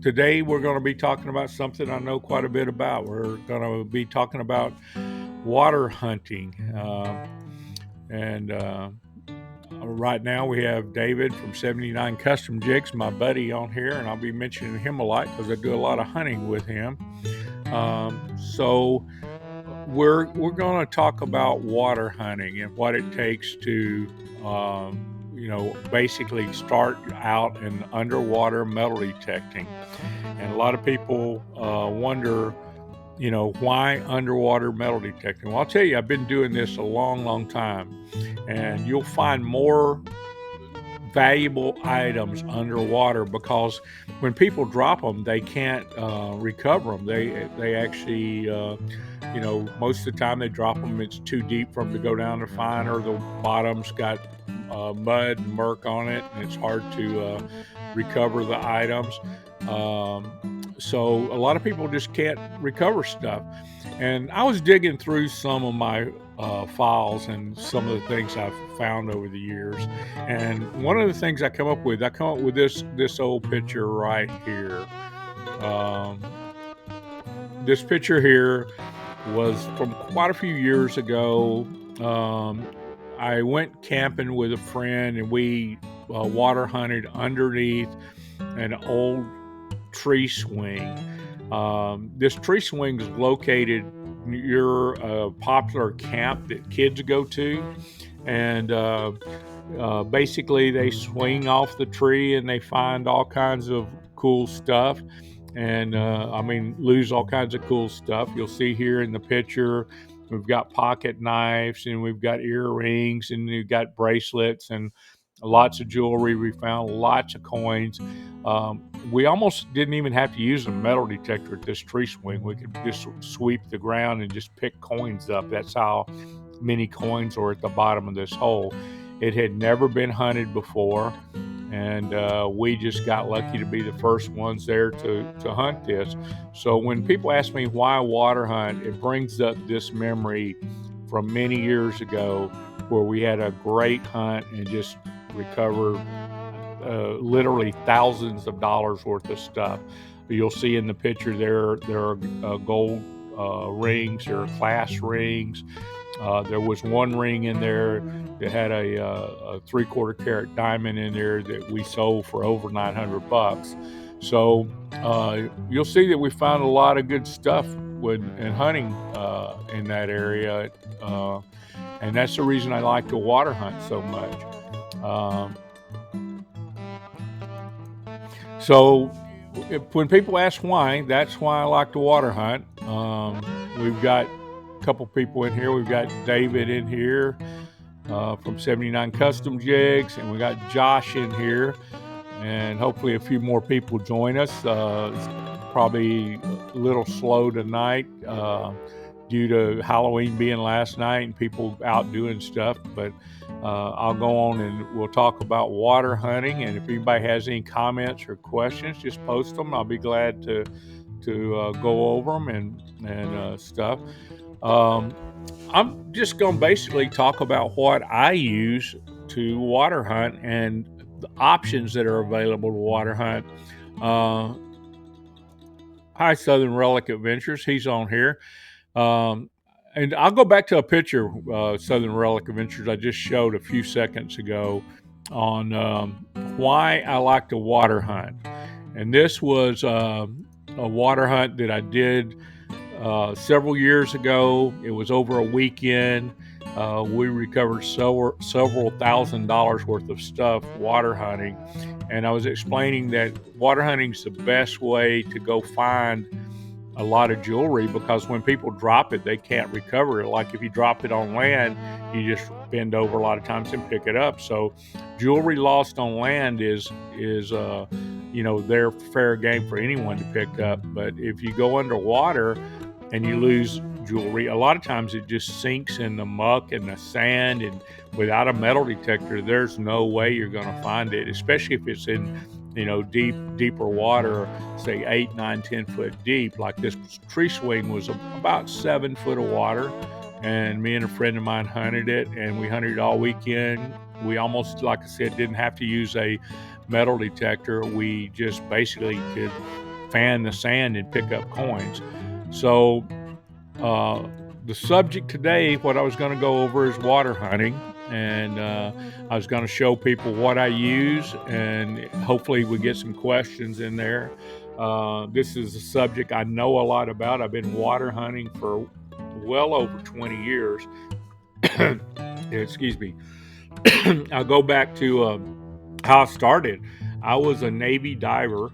Today we're going to be talking about something I know quite a bit about. We're going to be talking about water hunting. And right now we have David from 79 Custom Jigs, my buddy, on here, and I'll be mentioning him a lot because I do a lot of hunting with him. So we're going to talk about water hunting and what it takes to basically start out in underwater metal detecting. And a lot of people wonder, why underwater metal detecting? Well, I'll tell you, I've been doing this a long, long time, and you'll find more valuable items underwater because when people drop them, they can't recover them. They actually, most of the time they drop them. It's too deep for them to go down to find, or the bottom's got mud and murk on it, and it's hard to recover the items. So a lot of people just can't recover stuff. And I was digging through some of my files and some of the things I've found over the years. And one of the things I come up with this old picture right here. Um, this picture here was from quite a few years ago. Um, I went camping with a friend, and we water hunted underneath an old tree swing. This tree swing is located near a popular camp that kids go to, and basically they swing off the tree and they find all kinds of cool stuff. And lose all kinds of cool stuff. You'll see here in the picture, we've got pocket knives, and we've got earrings, and we've got bracelets, and lots of jewelry. We found lots of coins. We almost didn't even have to use a metal detector at this tree swing. We could just sweep the ground and just pick coins up. That's how many coins were at the bottom of this hole. It had never been hunted before, and we just got lucky to be the first ones there to hunt this. So when people ask me why water hunt, it brings up this memory from many years ago where we had a great hunt and just recovered literally thousands of dollars worth of stuff. You'll see in the picture there are gold rings, there are class rings. There was one ring in there that had a 3/4 carat diamond in there that we sold for over $900. So you'll see that we found a lot of good stuff in hunting in that area, and that's the reason I like to water hunt so much. Um, so when people ask why, that's why I like to water hunt. We've got a couple people in here. We've got David in here from 79 Custom Jigs, and we got Josh in here, and hopefully a few more people join us. It's probably a little slow tonight due to Halloween being last night and people out doing stuff, but I'll go on and we'll talk about water hunting. And if anybody has any comments or questions, just post them. I'll be glad to go over them and stuff. I'm just going to basically talk about what I use to water hunt and the options that are available to water hunt. Uh, Hi, Southern Relic Adventures. He's on here. Um, and I'll go back to a picture, Southern Relic Adventures, I just showed a few seconds ago on why I like to water hunt. And this was a water hunt that I did several years ago. It was over a weekend. We recovered several $1,000s worth of stuff water hunting. And I was explaining that water hunting is the best way to go find a lot of jewelry because when people drop it, they can't recover it. Like if you drop it on land, you just bend over a lot of times and pick it up. So jewelry lost on land is they're fair game for anyone to pick up. But if you go underwater and you lose jewelry, a lot of times it just sinks in the muck and the sand, and without a metal detector, there's no way you're going to find it, especially if it's in deeper water, say 8, 9, 10 foot deep. Like this tree swing was about 7 foot of water, and me and a friend of mine hunted it, and we hunted it all weekend. We almost, like I said, didn't have to use a metal detector. We just basically could fan the sand and pick up coins. So the subject today, what I was going to go over is water hunting, and I was going to show people what I use, and hopefully we get some questions in there. This is a subject I know a lot about. I've been water hunting for well over 20 years. Excuse me. I'll go back to how I started. I was a Navy diver,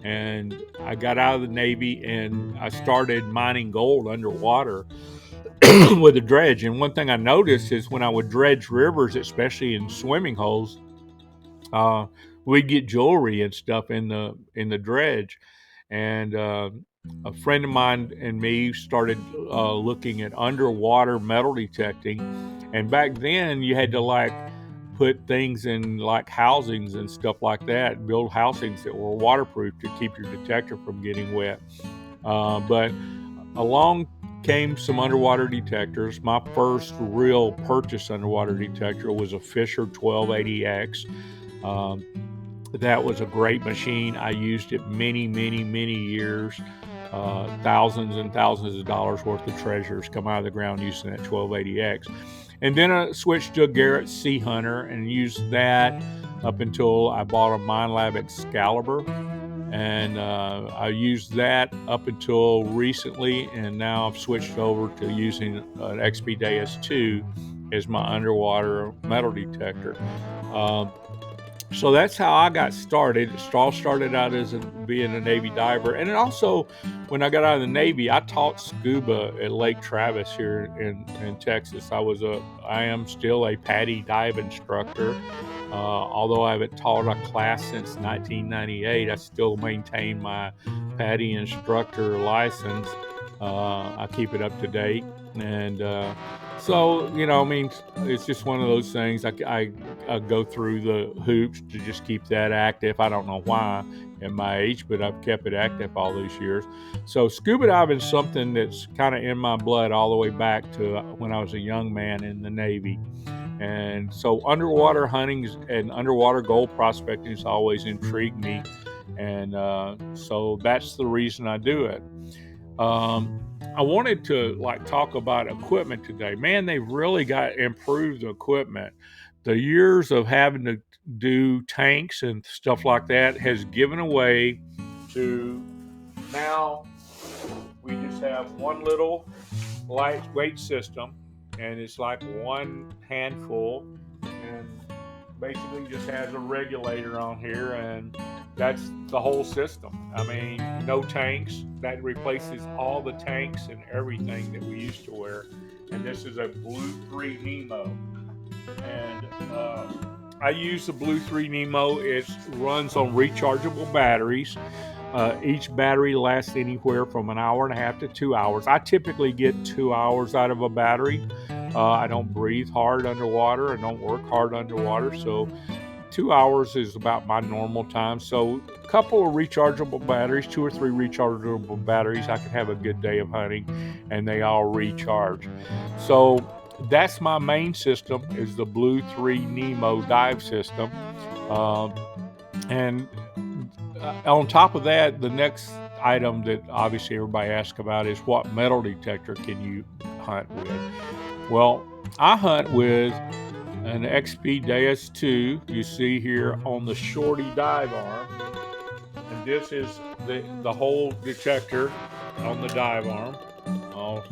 and I got out of the Navy and I started mining gold underwater with a dredge. And one thing I noticed is when I would dredge rivers, especially in swimming holes, uh, we'd get jewelry and stuff in the dredge. And a friend of mine and me started looking at underwater metal detecting. And back then, you had to like put things in like housings and stuff like that, build housings that were waterproof to keep your detector from getting wet. But along came some underwater detectors. My first real purchase underwater detector was a Fisher 1280X. Um, that was a great machine. I used it many years. Thousands and thousands of dollars worth of treasures come out of the ground using that 1280X. And then I switched to a Garrett Sea Hunter and used that up until I bought a Minelab Excalibur. And I used that up until recently, and now I've switched over to using an XP Deus 2 as my underwater metal detector. Um, so that's how I got started. It all started out as being a Navy diver, and then also when I got out of the Navy, I taught scuba at Lake Travis here in Texas. I am still a PADI dive instructor. Although I haven't taught a class since 1998, I still maintain my PADI instructor license. I keep it up to date, and so I mean, it's just one of those things. I go through the hoops to just keep that active. I don't know why at my age, but I've kept it active all these years. So scuba diving is something that's kind of in my blood all the way back to when I was a young man in the Navy. And so underwater hunting and underwater gold prospecting has always intrigued me. And so that's the reason I do it. I wanted to like talk about equipment today. Man, they've really got improved equipment. The years of having to do tanks and stuff like that has given away to now we just have one little lightweight system, and it's like one handful, and basically just has a regulator on here, and that's the whole system. I mean, no tanks. That replaces all the tanks and everything that we used to wear. And this is a Blue 3 Nemo, and I use the Blue 3 Nemo. It runs on rechargeable batteries. Each battery lasts anywhere from an hour and a half to 2 hours. I typically get 2 hours out of a battery. I don't breathe hard underwater. I don't work hard underwater. So 2 hours is about my normal time. So a couple of rechargeable batteries, 2 or 3 rechargeable batteries, I can have a good day of hunting, and they all recharge. So that's my main system is the Blue 3 Nemo dive system. Um, and on top of that, the next item that obviously everybody asks about is what metal detector can you hunt with? Well, I hunt with an XP Deus 2, you see here on the shorty dive arm. And this is the whole detector on the dive arm. I'll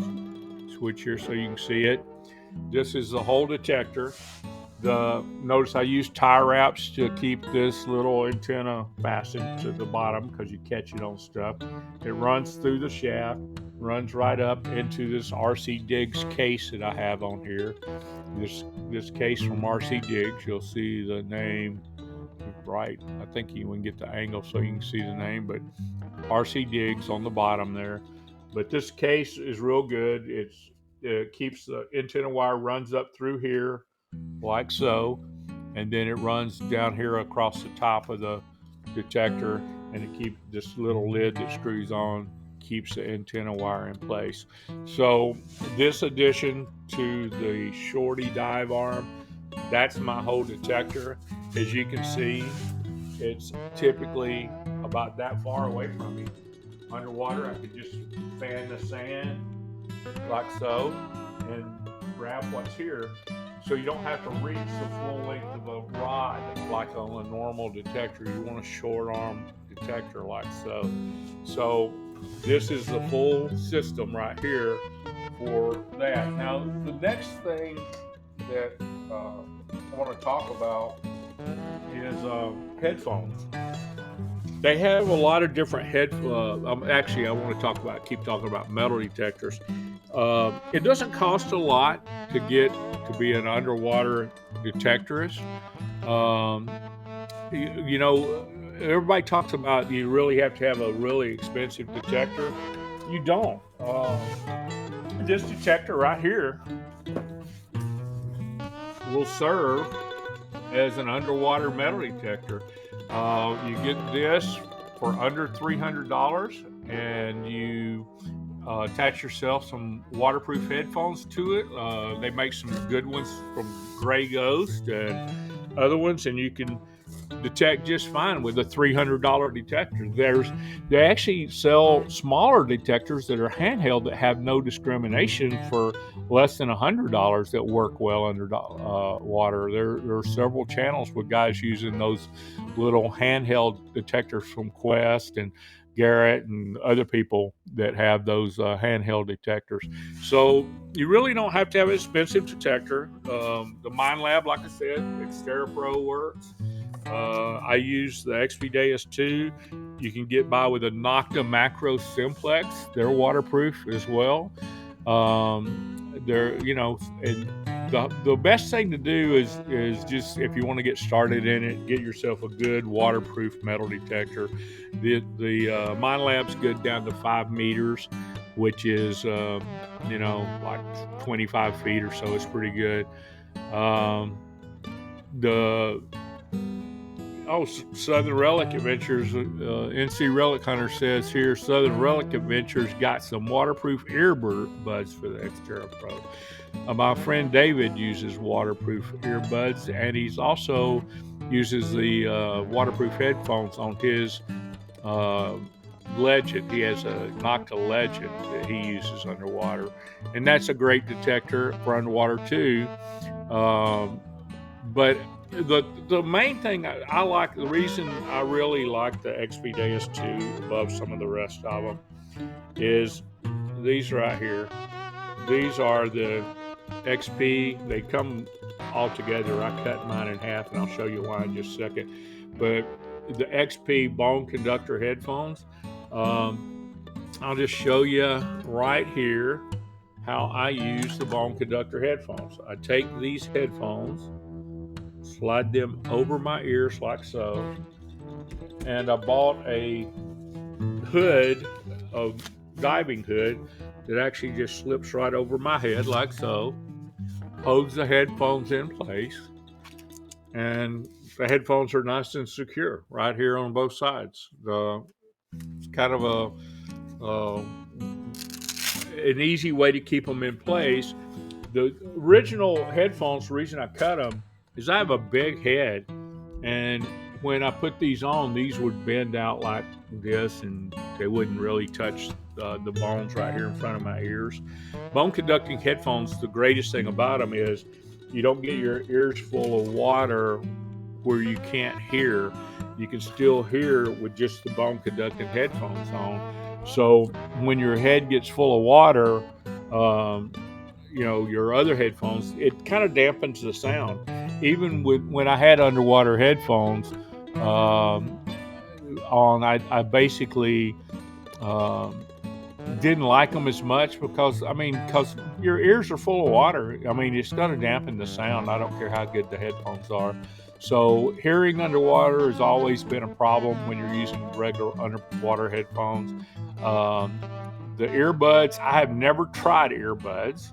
switch here so you can see it. This is the whole detector. Notice I use tie wraps to keep this little antenna fastened to the bottom because you catch it on stuff. It runs through the shaft, runs right up into this RC Diggs case that I have on here. This case from RC Diggs, you'll see the name right. I think you can get the angle so you can see the name, but RC Diggs on the bottom there. But this case is real good. It keeps the antenna wire runs up through here like so, and then it runs down here across the top of the detector, and it keeps this little lid that screws on keeps the antenna wire in place. So this addition to the shorty dive arm, that's my whole detector. As you can see, it's typically about that far away from me. Underwater, I could just fan the sand like so and grab what's here. So you don't have to reach the full length of a rod like on a normal detector. You want a short arm detector like so. So this is the full system right here for that. Now the next thing that I want to talk about is headphones. They have a lot of different actually, I want to keep talking about metal detectors. It doesn't cost a lot to get to be an underwater detectorist. Um, you know, everybody talks about you really have to have a really expensive detector. You don't. This detector right here will serve as an underwater metal detector. You get this for under $300, and you attach yourself some waterproof headphones to it. They make some good ones from Gray Ghost and other ones, and you can detect just fine with a $300 detector. They actually sell smaller detectors that are handheld that have no discrimination for less than $100 that work well under water. There are several channels with guys using those little handheld detectors from Quest and Garrett and other people that have those handheld detectors. So you really don't have to have an expensive detector. The Mind Lab, like I said, Xterra Pro works. I use the Xpedeus 2. You can get by with a Nocta Macro Simplex. They're waterproof as well. And the best thing to do is just if you want to get started in it, get yourself a good waterproof metal detector. The Mind Lab's good down to 5 meters, which is like 25 feet or so. It's pretty good. The Southern Relic Adventures. NC Relic Hunter says here, Southern Relic Adventures got some waterproof earbuds for the Xterra Pro. My friend David uses waterproof earbuds, and he's also uses the waterproof headphones on his Legend. He has a Nocta Legend that he uses underwater, and that's a great detector for underwater too. But the main thing I like, the reason I really like the Xpedeus 2 above some of the rest of them is these right here. These are the XP. They come all together. I cut mine in half, and I'll show you why in just a second. But the XP bone conductor headphones, I'll just show you right here how I use the bone conductor headphones. I take these headphones, slide them over my ears like so, and I bought a hood, a diving hood, that actually just slips right over my head like so, holds the headphones in place, and the headphones are nice and secure right here on both sides. It's kind of an easy way to keep them in place. The original headphones, the reason I cut them is I have a big head, and when I put these on, these would bend out like this, and they wouldn't really touch the bones right here in front of my ears. Bone conducting headphones, the greatest thing about them is you don't get your ears full of water where you can't hear. You can still hear with just the bone conducting headphones on. So when your head gets full of water, your other headphones, it kind of dampens the sound. Even when I had underwater headphones on, I basically didn't like them as much because your ears are full of water. It's going to dampen the sound. I don't care how good the headphones are. So hearing underwater has always been a problem when you're using regular underwater headphones. The earbuds, I have never tried earbuds.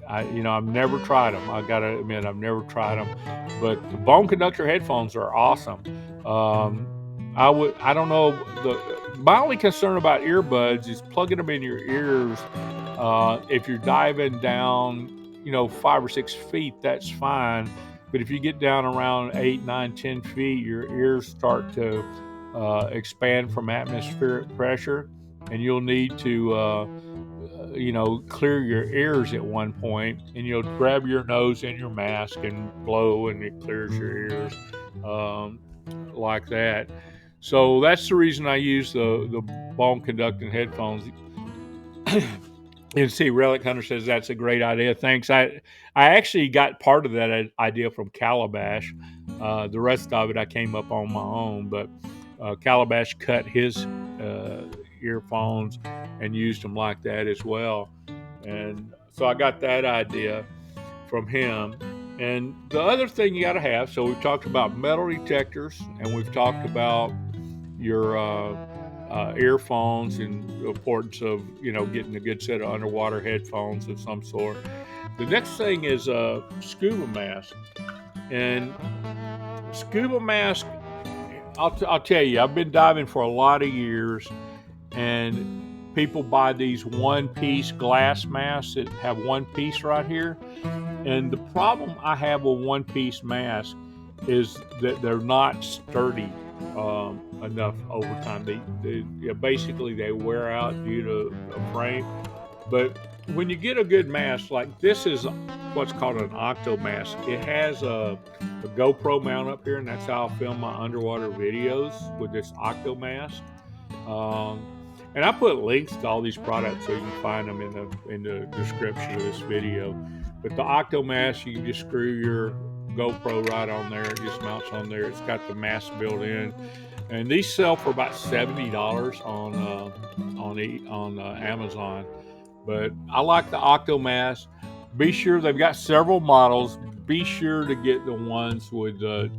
I've never tried them. I gotta admit, I've never tried them. But the bone conductor headphones are awesome. I don't know. My only concern about earbuds is plugging them in your ears. If you're diving down, 5 or 6 feet, that's fine. But if you get down around 8, 9, 10 feet, your ears start to expand from atmospheric pressure, and you'll need to clear your ears at one point, and you'll grab your nose in your mask and blow, and it clears your ears, um, like that. So that's the reason I use the bone conducting headphones. And see, Relic Hunter says that's a great idea. Thanks. I actually got part of that idea from Calabash. The rest of it I came up on my own, but Calabash cut his earphones and used them like that as well. And so I got that idea from him. And the other thing you got to have, so we've talked about metal detectors, and we've talked about your earphones and the importance of getting a good set of underwater headphones of some sort. The next thing is a scuba mask, and scuba mask. I'll tell you, I've been diving for a lot of years, and people buy these one-piece glass masks that have one piece right here. And the problem I have with one-piece masks is that they're not sturdy enough over time. Basically they wear out due to a frame. But when you get a good mask, like this is what's called an octo mask. It has a GoPro mount up here, and that's how I film my underwater videos with this octo mask. Um, and I put links to all these products so you can find them in the description of this video. But the octo mask, you can just screw your GoPro right on there. It just mounts on there. It's got the mask built in, and these sell for about $70 on Amazon. But I like the octo mask. Be sure they've got several models. Be sure to get the ones with the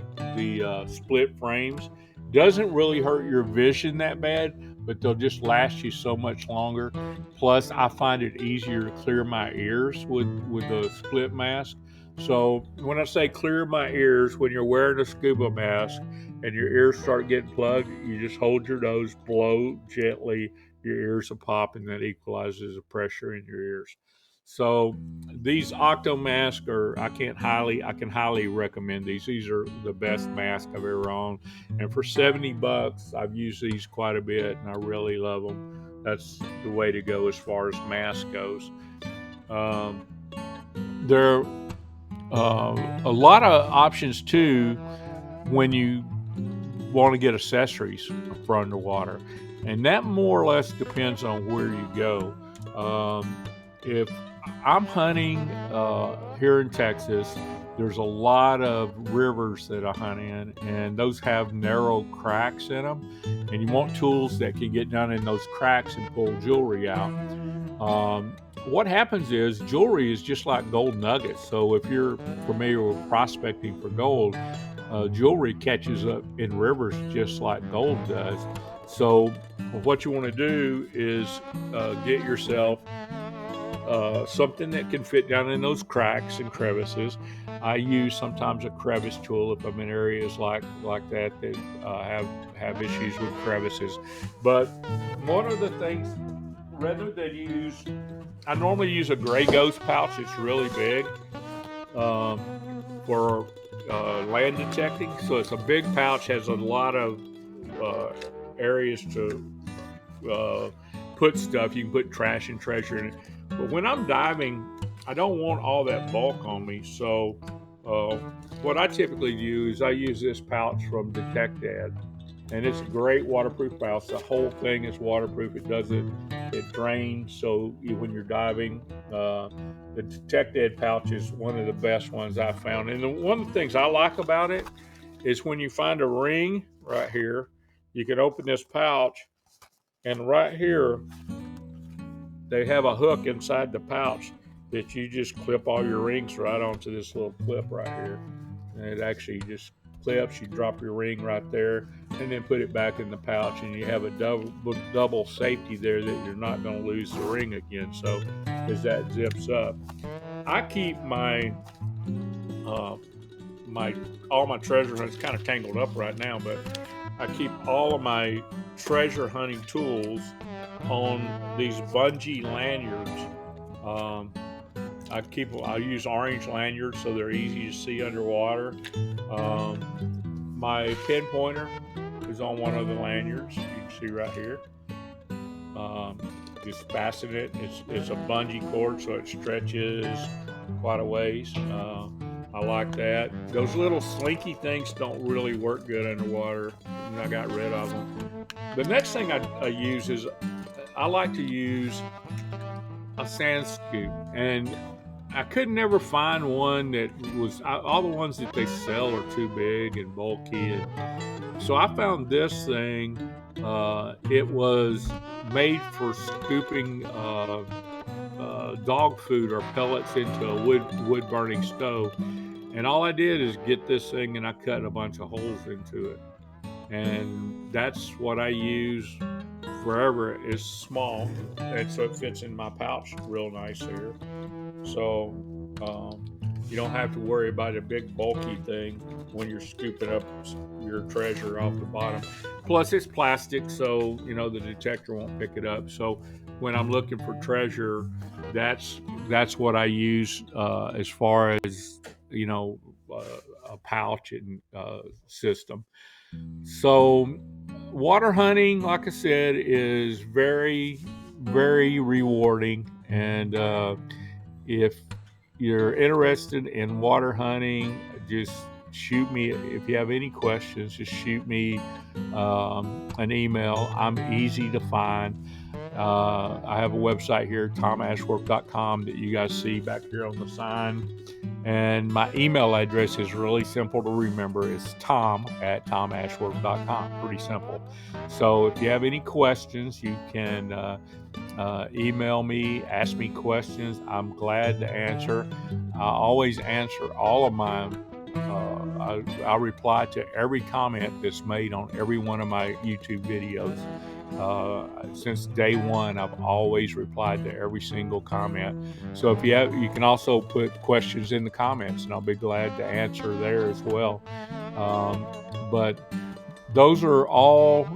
split frames. Doesn't really hurt your vision that bad, but they'll just last you so much longer. Plus, I find it easier to clear my ears with the split mask. So when I say clear my ears, when you're wearing a scuba mask and your ears start getting plugged, you just hold your nose, blow gently, your ears will pop, and that equalizes the pressure in your ears. So these octo masks are I can highly recommend these. These are the best masks I've ever owned. And for $70, I've used these quite a bit, and I really love them. That's the way to go as far as mask goes. Um, there are a lot of options too when you want to get accessories for underwater, and that more or less depends on where you go. If I'm hunting here in Texas, there's a lot of rivers that I hunt in, and those have narrow cracks in them, and you want tools that can get down in those cracks and pull jewelry out. What happens is jewelry is just like gold nuggets. So if you're familiar with prospecting for gold, jewelry catches up in rivers just like gold does. So what you want to do is get yourself something that can fit down in those cracks and crevices. I use sometimes a crevice tool if I'm in areas like that have issues with crevices. But one of the things, rather than I normally use a gray ghost pouch. It's really big for land detecting. So it's a big pouch, has a lot of areas to put stuff. You can put trash and treasure in it. But when I'm diving, I don't want all that bulk on me. So what I typically do is I use this pouch from Detectors, and it's a great waterproof pouch. The whole thing is waterproof. It drains. So when you're diving, the Detectors pouch is one of the best ones I found. And one of the things I like about it is when you find a ring right here, you can open this pouch, and right here they have a hook inside the pouch that you just clip all your rings right onto this little clip right here. And it actually just clips. You drop your ring right there and then put it back in the pouch, and you have a double safety there that you're not going to lose the ring again. So as that zips up, I keep my all my treasure hunts kind of tangled up right now, but I keep all of my treasure hunting tools on these bungee lanyards. I use orange lanyards so they're easy to see underwater. My pin pointer is on one of the lanyards. You can see right here. Just fasten it. It's a bungee cord, so it stretches quite a ways. I like that. Those little slinky things don't really work good underwater, and I got rid of them. The next thing I use is I like to use a sand scoop, and I could never find one that was all the ones that they sell are too big and bulky, and so I found this thing. It was made for scooping dog food or pellets into a wood burning stove, and all I did is get this thing and I cut a bunch of holes into it, and that's what I use forever. It's small, and so it fits in my pouch real nice here. So um, you don't have to worry about a big bulky thing when you're scooping up your treasure off the bottom. Plus, it's plastic, so you know the detector won't pick it up. So when I'm looking for treasure, that's that's what I use as far as you know uh, a pouch and system. So water hunting, like I said, is very rewarding, and if you're interested in water hunting, just shoot me. If you have any questions, just shoot me an email. I'm easy to find. I have a website here, tomashworth.com, that you guys see back here on the sign. And my email address is really simple to remember. It's tom@tomashworth.com. Pretty simple. So if you have any questions, you can email me, ask me questions. I'm glad to answer. I always answer all of mine. I reply to every comment that's made on every one of my YouTube videos. Since day one, I've always replied to every single comment. So if you have, you can also put questions in the comments, and I'll be glad to answer there as well. But those are all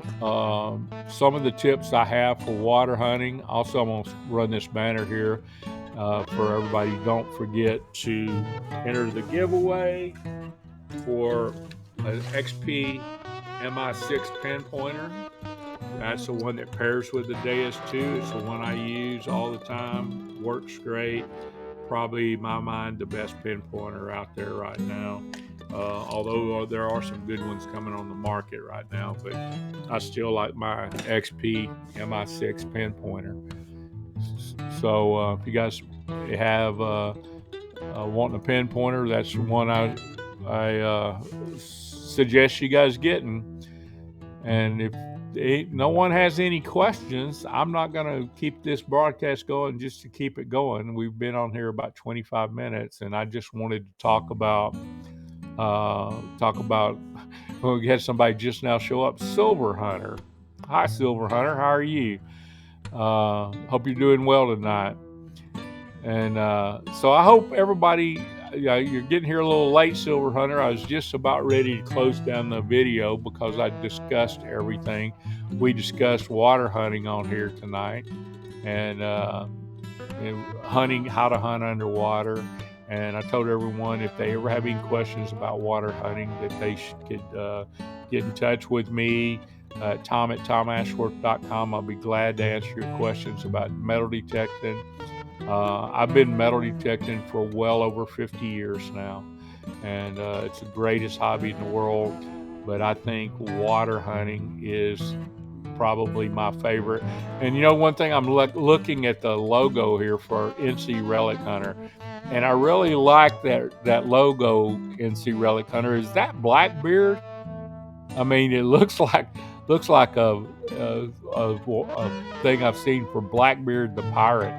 some of the tips I have for water hunting. Also, I'm going to run this banner here for everybody. Don't forget to enter the giveaway for an XP MI6 pen pointer. That's the one that pairs with the Deus 2. It's the one I use all the time. Works great. Probably, in my mind, the best pen pointer out there right now. Although there are some good ones coming on the market right now, but I still like my XP MI6 pen pointer. So if you guys have wanting a pen pointer, that's the one I suggest you guys getting. And if no one has any questions, I'm not going to keep this broadcast going just to keep it going. We've been on here about 25 minutes, and I just wanted to talk about well, we had somebody just now show up, Silver Hunter. Hi, Silver Hunter. How are you? Hope you're doing well tonight. And so I hope everybody, you're getting here a little late, Silver Hunter. I was just about ready to close down the video because I discussed everything. We discussed water hunting on here tonight, and hunting, how to hunt underwater. And I told everyone if they ever have any questions about water hunting that they could get in touch with me, tom@tomashworth.com. I'll be glad to answer your questions about metal detecting. I've been metal detecting for well over 50 years now, and it's the greatest hobby in the world. But I think water hunting is probably my favorite. And you know, one thing, I'm looking at the logo here for NC Relic Hunter, and I really like that logo, NC Relic Hunter. Is that Blackbeard? I mean, it looks like a thing I've seen for Blackbeard the pirate.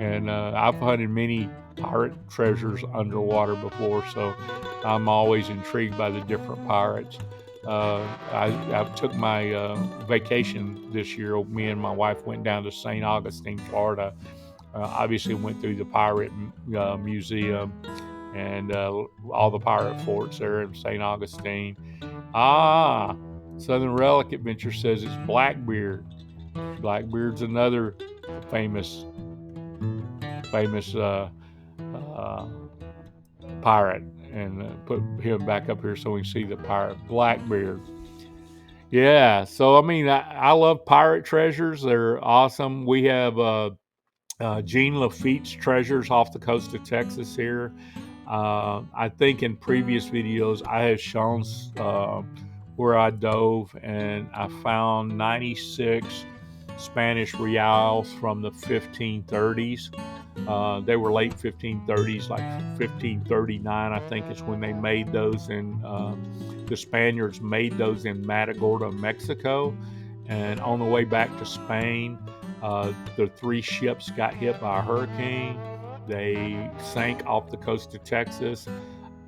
And I've hunted many pirate treasures underwater before, so I'm always intrigued by the different pirates. I took my vacation this year. Me and my wife went down to St. Augustine, Florida. Obviously, went through the pirate museum and all the pirate forts there in St. Augustine. Southern Relic Adventure says it's Blackbeard. Blackbeard's another famous pirate, and put him back up here so we can see the pirate Blackbeard. Yeah, so I mean, I love pirate treasures. They're awesome. We have Jean Lafitte's treasures off the coast of Texas here. I think in previous videos I have shown where I dove and I found 96 Spanish reals from the 1530s. They were late 1530s, like 1539, I think is when they made those. And the Spaniards made those in Matagorda, Mexico. And on the way back to Spain, the three ships got hit by a hurricane. They sank off the coast of Texas.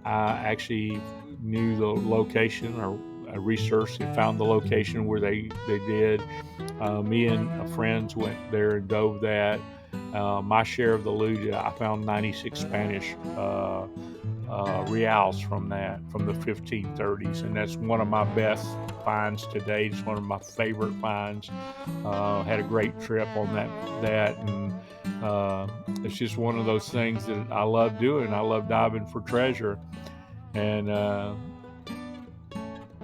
I actually knew the location, or I researched and found the location where they did. Me and friends went there and dove that. My share of the loot, I found 96 Spanish reals from that, from the 1530s, and that's one of my best finds to date. It's one of my favorite finds. Had a great trip on that, and it's just one of those things that I love doing. I love diving for treasure, and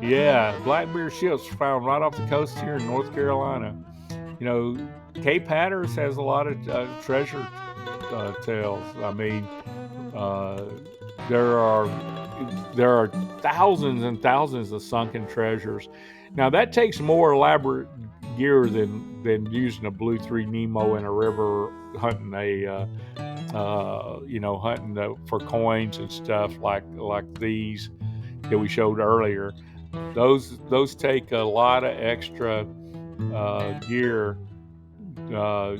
yeah, Blackbeard ships found right off the coast here in North Carolina. You know, Cape Hatteras has a lot of treasure tales. I mean, uh, there are thousands and thousands of sunken treasures. Now that takes more elaborate gear than using a Blue 3 Nemo in a river hunting hunting for coins and stuff like these that we showed earlier. Those take a lot of extra gear. I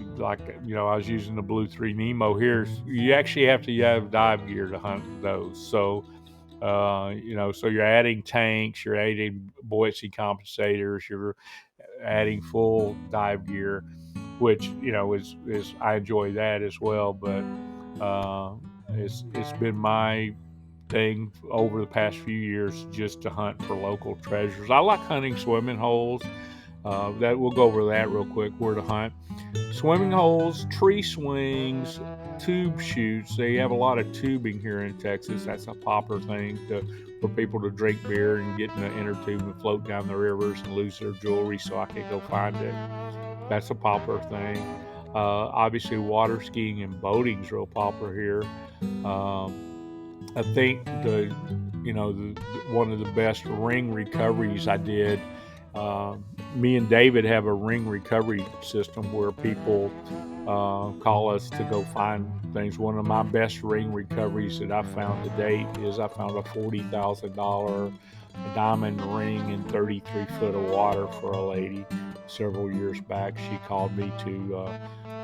was using the Blue 3 Nemo here. You actually have to have dive gear to hunt those. So, so you're adding tanks, you're adding buoyancy compensators, you're adding full dive gear, which is I enjoy that as well. But it's been my thing over the past few years just to hunt for local treasures. I like hunting swimming holes. That we'll go over that real quick. Where to hunt swimming holes, tree swings, tube shoots. They have a lot of tubing here in Texas. That's a popular thing for people to drink beer and get in the inner tube and float down the rivers and lose their jewelry so I can go find it. That's a popular thing. Obviously, water skiing and boating is real popular here. I think one of the best ring recoveries I did. Me and David have a ring recovery system where people call us to go find things. One of my best ring recoveries that I've found to date is I found a $40,000 diamond ring in 33 foot of water for a lady several years back. She called me to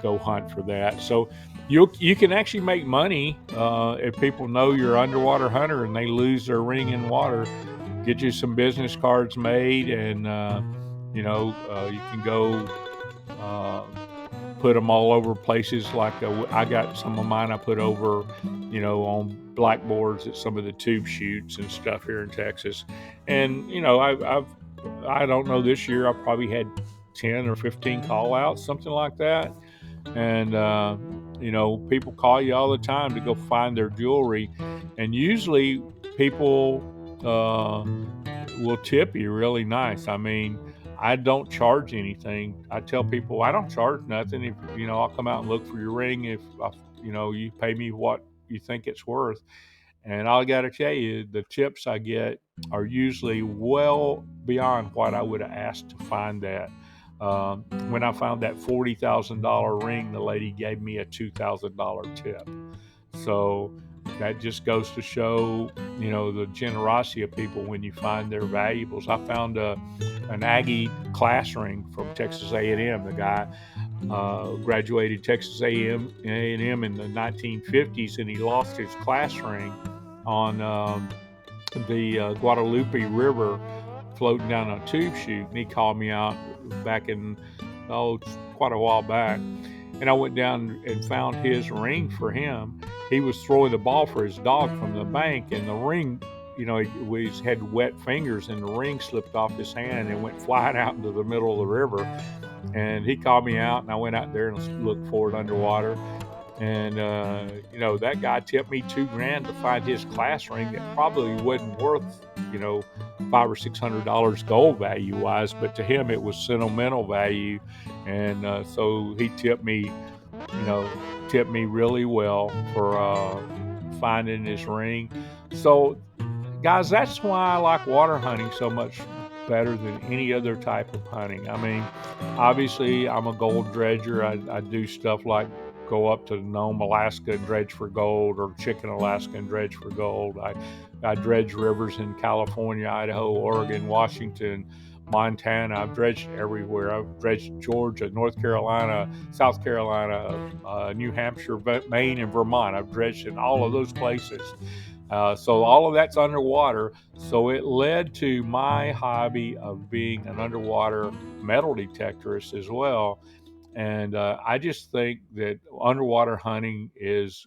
go hunt for that. So you can actually make money if people know you're an underwater hunter and they lose their ring in water. Get you some business cards made, and you can go put them all over places. Like I got some of mine I put over, on blackboards at some of the tube shoots and stuff here in Texas. And I don't know, this year I probably had 10 or 15 call outs, something like that. And people call you all the time to go find their jewelry, and usually people will tip you really nice. I mean, I don't charge anything. I tell people I don't charge nothing. If I'll come out and look for your ring if you pay me what you think it's worth. And I got to tell you, the tips I get are usually well beyond what I would have asked to find that. When I found that $40,000 ring, the lady gave me a $2,000 tip. So that just goes to show, the generosity of people when you find their valuables. I found an Aggie class ring from Texas A&M. The guy graduated Texas A&M in the 1950s, and he lost his class ring on the Guadalupe River floating down a tube chute. And he called me out back in, quite a while back. And I went down and found his ring for him. He was throwing the ball for his dog from the bank, and the ring, he had wet fingers, and the ring slipped off his hand and went flying out into the middle of the river. And he called me out, and I went out there and looked for it underwater. And that guy tipped me $2,000 to find his class ring that probably wasn't worth five or $600 gold value wise, but to him it was sentimental value. And so he tipped me really well for finding his ring. So guys, that's why I like water hunting so much better than any other type of hunting. I mean, obviously, I'm a gold dredger. I do stuff like go up to Nome, Alaska and dredge for gold, or Chicken, Alaska and dredge for gold. I dredge rivers in California, Idaho, Oregon, Washington, Montana. I've dredged everywhere. I've dredged Georgia, North Carolina, South Carolina, New Hampshire, Maine, and Vermont. I've dredged in all of those places. So all of that's underwater. So it led to my hobby of being an underwater metal detectorist as well. And I just think that underwater hunting is,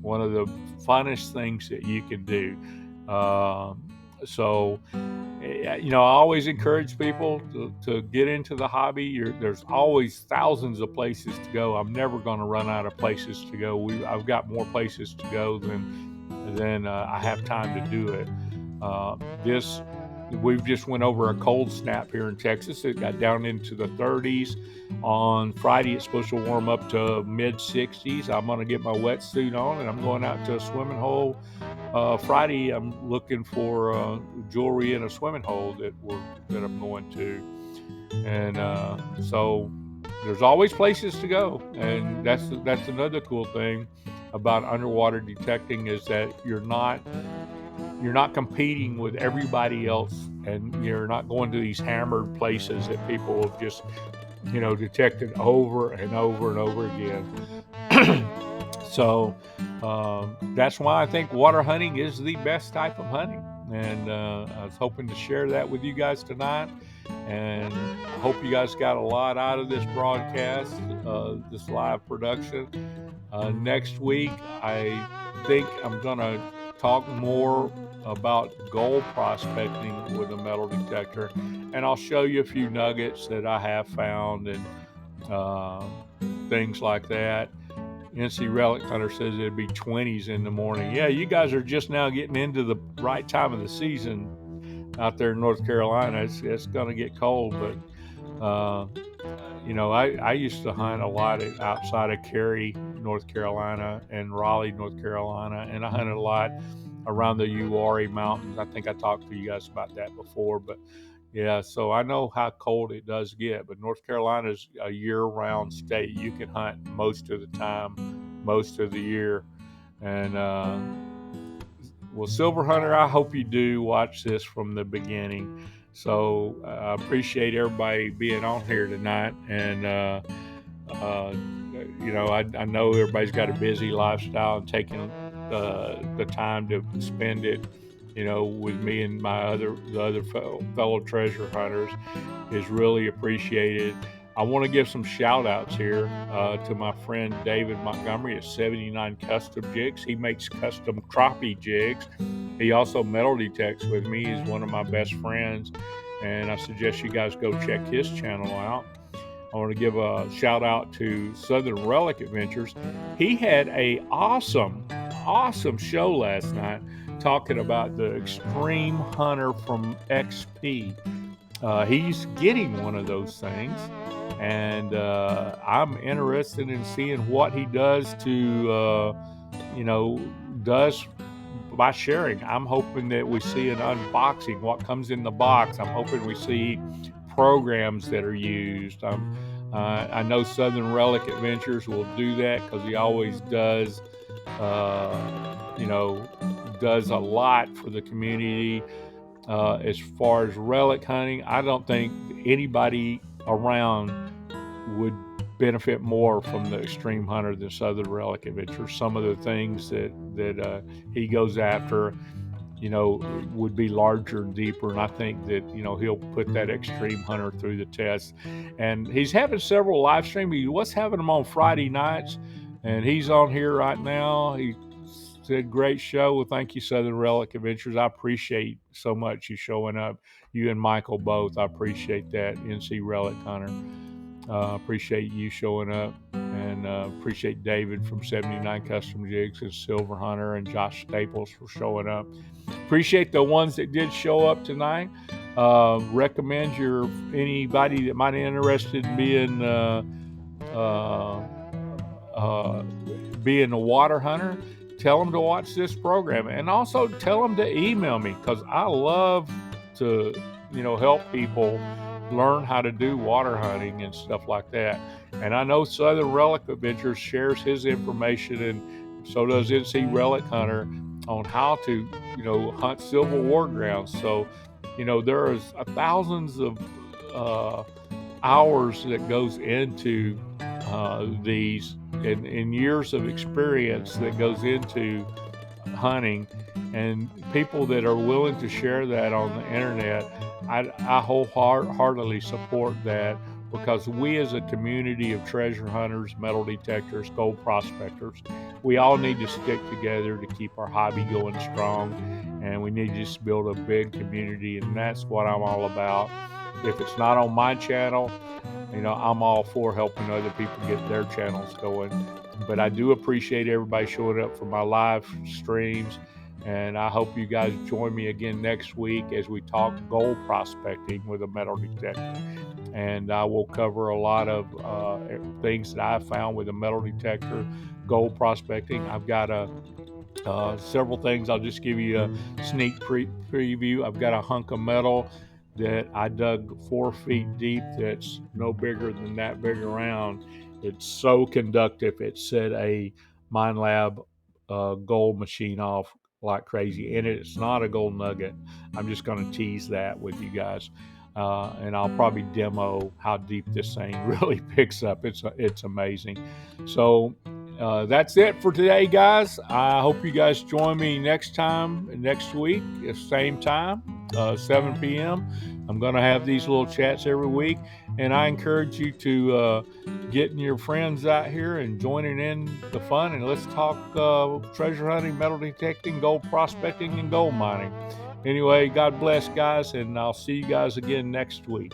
one of the funnest things that you can do. So I always encourage people to get into the hobby. There's always thousands of places to go. I'm never going to run out of places to go. I've got more places to go than I have time to do it. This We've just went over a cold snap here in Texas. It got down into the 30s. On Friday, it's supposed to warm up to mid 60s. I'm going to get my wetsuit on and I'm going out to a swimming hole. Friday, I'm looking for jewelry in a swimming hole that I'm going to, and so there's always places to go, and that's another cool thing about underwater detecting is that you're not competing with everybody else, and you're not going to these hammered places that people have just detected over and over and over again. So that's why I think water hunting is the best type of hunting. And I was hoping to share that with you guys tonight. And I hope you guys got a lot out of this broadcast, this live production. Next week, I think I'm going to talk more about gold prospecting with a metal detector. And I'll show you a few nuggets that I have found and uh, things like that. NC Relic Hunter says it'd be 20s in the morning. Yeah, you guys are just now getting into the right time of the season out there in North Carolina. It's going to get cold, but I used to hunt a lot outside of Cary, North Carolina, and Raleigh, North Carolina, and I hunted a lot around the Uwharrie Mountains. I think I talked to you guys about that before, but yeah, so I know how cold it does get, but North Carolina is a year-round state. You can hunt most of the time, most of the year. And well, Silver Hunter, I hope you do watch this from the beginning. So I appreciate everybody being on here tonight. And uh, I know everybody's got a busy lifestyle and taking the time to spend it, with me and the other fellow treasure hunters is really appreciated. I want to give some shout outs here to my friend David Montgomery at 79 Custom Jigs. He makes custom crappie jigs. He also metal detects with me. He's one of my best friends, and I suggest you guys go check his channel out. I want to give a shout out to Southern Relic Adventures. He had a awesome show last night talking about the Extreme Hunter from XP. He's getting one of those things, and I'm interested in seeing what he does does by sharing. I'm hoping that we see an unboxing, what comes in the box. I'm hoping we see programs that are used. I know Southern Relic Adventures will do that because he always does, does a lot for the community. As far as relic hunting, I don't think anybody around would benefit more from the Extreme Hunter than Southern Relic Adventures. Some of the things that he goes after, would be larger and deeper. And I think that, he'll put that Extreme Hunter through the test. And he's having several live streams. He was having them on Friday nights, and he's on here right now. He said, great show. Well, thank you, Southern Relic Adventures. I appreciate so much you showing up. You and Michael both. I appreciate that. NC Relic Hunter. Appreciate you showing up. And and appreciate David from 79 Custom Jigs and Silver Hunter and Josh Staples for showing up. Appreciate the ones that did show up tonight. Recommend anybody that might be interested in uh, being a water hunter. Tell them to watch this program, and also tell them to email me, because I love to help people learn how to do water hunting and stuff like that. And I know Southern Relic Adventures shares his information, and so does NC Relic Hunter, on how to hunt Civil War grounds. So there is thousands of hours that goes into these, and years of experience that goes into hunting, and people that are willing to share that on the internet. I wholeheartedly support that, because we as a community of treasure hunters, metal detectors, gold prospectors, we all need to stick together to keep our hobby going strong, and we need to just build a big community, and that's what I'm all about. If it's not on my channel, I'm all for helping other people get their channels going. But I do appreciate everybody showing up for my live streams, and I hope you guys join me again next week as we talk gold prospecting with a metal detector. And I will cover a lot of things that I found with a metal detector, gold prospecting. I've got several things. I'll just give you a sneak preview. I've got a hunk of metal that I dug 4 feet deep that's no bigger than that big around. It's so conductive. It set a Mine Lab gold machine off like crazy. And it's not a gold nugget. I'm just going to tease that with you guys. And I'll probably demo how deep this thing really picks up. It's amazing. So that's it for today, guys. I hope you guys join me next week, at the same time, 7 p.m. I'm going to have these little chats every week, and I encourage you to getting your friends out here and joining in the fun, and let's talk treasure hunting, metal detecting, gold prospecting, and gold mining. Anyway, God bless, guys, and I'll see you guys again next week.